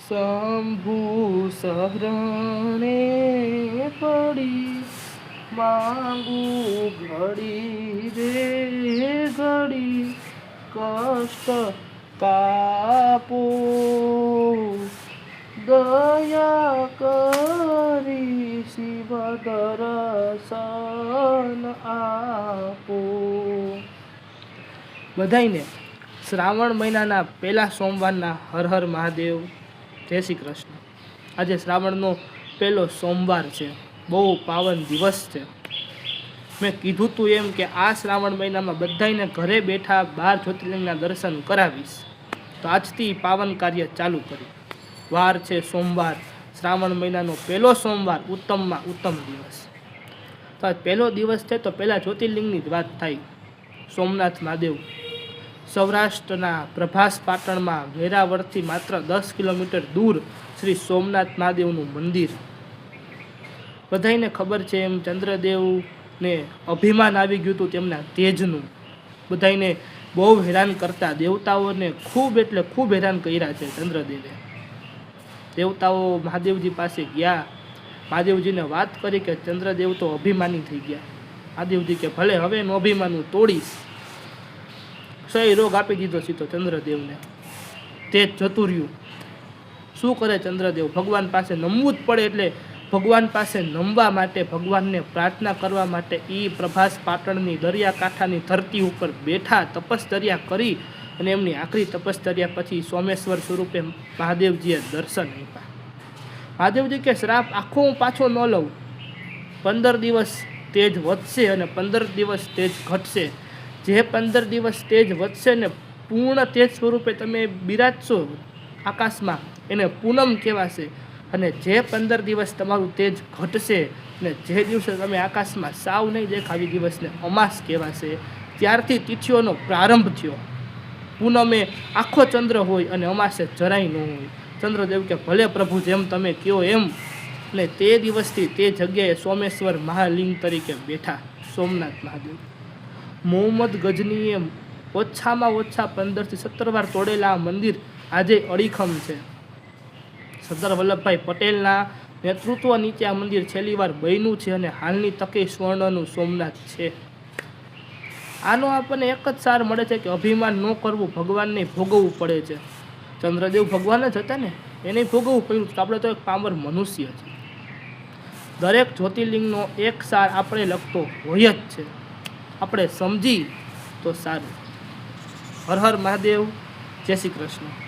શંભુ શરણે પડી માંગુ ઘડી રે ઘડી કષ્ટ કાપો દયા કરી શિવ દર્શન આપો। બધાઈને શ્રાવણ મહિનાના પહેલા સોમવારના હર હર મહાદેવ, જય શ્રી કૃષ્ણ। આજે શ્રાવણનો પહેલો સોમવાર છે, બહુ પાવન દિવસ છે। મેં કીધું તું એમ કે આ શ્રાવણ મહિનામાં બધાઈને ઘરે બેઠા 12 જ્યોતિર્લિંગના દર્શન કરાવીશ, તો આજથી પાવન કાર્ય ચાલુ કર્યું। વાર છે સોમવાર, શ્રાવણ મહિનાનો પહેલો સોમવાર, ઉત્તમમાં ઉત્તમ દિવસ। તો આજ પહેલો દિવસ છે તો પહેલાં જ્યોતિર્લિંગની જ વાત થાય। સોમનાથ મહાદેવ સૌરાષ્ટ્રના પ્રભાસ પાટણમાં વેરાવળથી માત્ર 10 કિલોમીટર દૂર શ્રી સોમનાથ મહાદેવનું મંદિર। બધાઈને ખબર છે એમ ચંદ્રદેવને અભિમાન આવી ગયું હતું તેમના તેજનું। બધાઈને બહુ હેરાન કરતા, દેવતાઓને ખૂબ એટલે ખૂબ હેરાન કર્યા છે ચંદ્રદેવે। દેવતાઓ મહાદેવજી પાસે ગયા, મહાદેવજીને વાત કરી કે ચંદ્રદેવ તો અભિમાની થઈ ગયા। મહાદેવજી કે ભલે હવે એનું અભિમાનું તોડીશ। ક્ષય રોગ આપી દીધો સીધો ચંદ્રદેવને, તેજ જતું રહ્યું। શું કરે ચંદ્રદેવ? ભગવાન પાસે નમવું જ પડે, એટલે ભગવાન પાસે નમવા માટે, ભગવાનને પ્રાર્થના કરવા માટે એ પ્રભાસ પાટણની દરિયાકાંઠાની ધરતી ઉપર બેઠા, તપશ્ચર્યા કરી અને એમની આખરી તપશ્ચર્યા પછી સોમેશ્વર સ્વરૂપે મહાદેવજીએ દર્શન આપ્યા। મહાદેવજી કે શ્રાપ આખો હું પાછો ન લઉં, 15 દિવસ તેજ વધશે અને 15 દિવસ તેજ ઘટશે। જે 15 દિવસ તેજ વધશે ને પૂર્ણ તેજ સ્વરૂપે તમે બિરાજશો આકાશમાં, એને પૂનમ કહેવાશે। અને જે 15 દિવસ તમારું તેજ ઘટશે ને જે દિવસે તમે આકાશમાં સાવ નહીં દેખાવી દિવસને અમાસ કહેવાશે। ત્યારથી તિથિઓનો પ્રારંભ થયો। પૂનમે આખો ચંદ્ર હોય અને અમાસે જરાય ન હોય। ચંદ્રદેવ કે ભલે પ્રભુ જેમ તમે કહો એમ, ને તે દિવસથી તે જગ્યાએ સોમેશ્વર મહાલિંગ તરીકે બેઠા સોમનાથ મહાદેવ। મોહમ્મદ ગજનીએ ઓછામાં ઓછા 15 થી 17 વાર તોડેલા આ મંદિર આજે અડીખમ છે। સરદાર વલ્લભભાઈ પટેલના નેતૃત્વ નીચે આ મંદિર છેલ્લી વાર બન્યું છે અને હાલની તકે સ્વર્ણનું સોમનાથ છે। આનો આપણને એક જ સાર મળે છે કે અભિમાન ન કરવું, ભગવાનને ભોગવવું પડે છે। ચંદ્રદેવ ભગવાન જ હતા ને, એને ભોગવવું પડ્યું, આપણે તો એક પામર મનુષ્ય છે। દરેક જ્યોતિર્લિંગનો એક સાર આપણે લગતો હોય જ છે, આપણે સમજી તો સારું। હર હર મહાદેવ, જય શ્રી કૃષ્ણ।